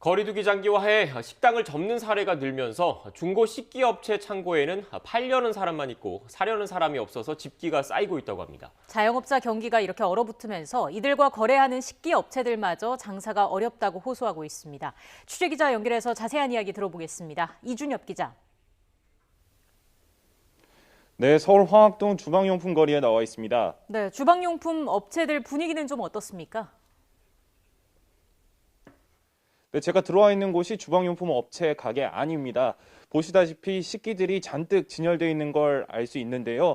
거리두기 장기화해 식당을 접는 사례가 늘면서 중고 식기업체 창고에는 팔려는 사람만 있고 사려는 사람이 없어서 집기가 쌓이고 있다고 합니다. 자영업자 경기가 이렇게 얼어붙으면서 이들과 거래하는 식기업체들마저 장사가 어렵다고 호소하고 있습니다. 취재기자 연결해서 자세한 이야기 들어보겠습니다. 이준엽 기자. 네, 서울 황학동 주방용품 거리에 나와 있습니다. 네, 주방용품 업체들 분위기는 좀 어떻습니까? 네, 제가 들어와 있는 곳이 주방용품 업체 가게 안입니다. 보시다시피 식기들이 잔뜩 진열되어 있는 걸 알 수 있는데요.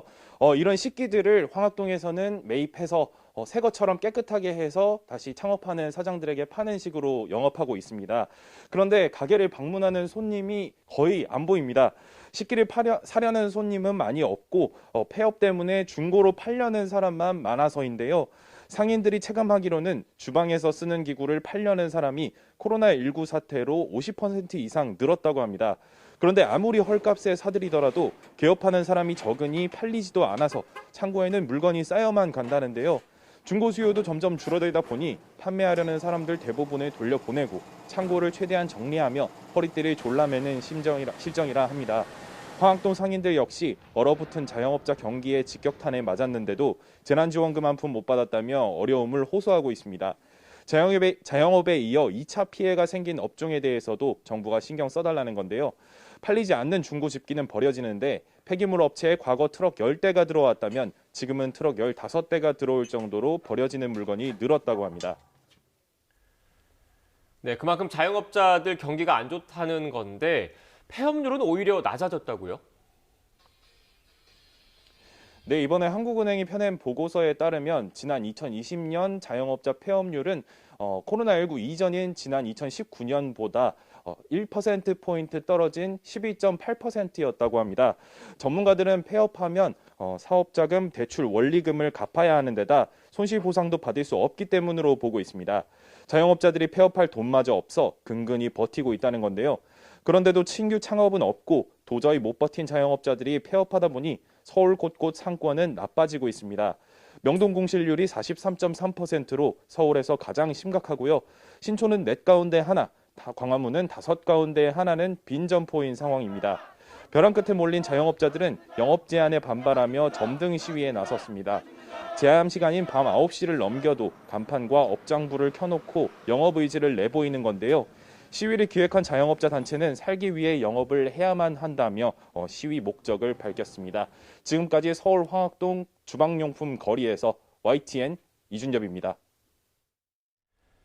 이런 식기들을 황학동에서는 매입해서 새 것처럼 깨끗하게 해서 다시 창업하는 사장들에게 파는 식으로 영업하고 있습니다. 그런데 가게를 방문하는 손님이 거의 안 보입니다. 식기를 사려는 손님은 많이 없고 폐업 때문에 중고로 팔려는 사람만 많아서인데요. 상인들이 체감하기로는 주방에서 쓰는 기구를 팔려는 사람이 코로나19 사태로 50% 이상 늘었다고 합니다. 그런데 아무리 헐값에 사들이더라도 개업하는 사람이 적으니 팔리지도 않아서 창고에는 물건이 쌓여만 간다는데요. 중고 수요도 점점 줄어들다 보니 판매하려는 사람들 대부분을 돌려보내고 창고를 최대한 정리하며 허리띠를 졸라매는 실정이라 합니다. 황학동 상인들 역시 얼어붙은 자영업자 경기에 직격탄을 맞았는데도 재난지원금 한 푼 못 받았다며 어려움을 호소하고 있습니다. 자영업에 이어 2차 피해가 생긴 업종에 대해서도 정부가 신경 써달라는 건데요. 팔리지 않는 중고 집기는 버려지는데 폐기물 업체에 과거 트럭 10대가 들어왔다면 지금은 트럭 15대가 들어올 정도로 버려지는 물건이 늘었다고 합니다. 네, 그만큼 자영업자들 경기가 안 좋다는 건데 폐업률은 오히려 낮아졌다고요? 네, 이번에 한국은행이 펴낸 보고서에 따르면 지난 2020년 자영업자 폐업률은 코로나19 이전인 지난 2019년보다 1%포인트 떨어진 12.8%였다고 합니다. 전문가들은 폐업하면 사업자금, 대출, 원리금을 갚아야 하는 데다 손실보상도 받을 수 없기 때문으로 보고 있습니다. 자영업자들이 폐업할 돈마저 없어 근근히 버티고 있다는 건데요. 그런데도 신규 창업은 없고 도저히 못 버틴 자영업자들이 폐업하다 보니 서울 곳곳 상권은 나빠지고 있습니다. 명동 공실률이 43.3%로 서울에서 가장 심각하고요. 신촌은 4 가운데 하나, 광화문은 5 가운데 하나는 빈 점포인 상황입니다. 벼랑 끝에 몰린 자영업자들은 영업 제한에 반발하며 점등 시위에 나섰습니다. 제한 시간인 밤 9시를 넘겨도 간판과 업장불을 켜놓고 영업 의지를 내보이는 건데요. 시위를 기획한 자영업자 단체는 살기 위해 영업을 해야만 한다며 시위 목적을 밝혔습니다. 지금까지 서울 황학동 주방용품 거리에서 YTN 이준엽입니다.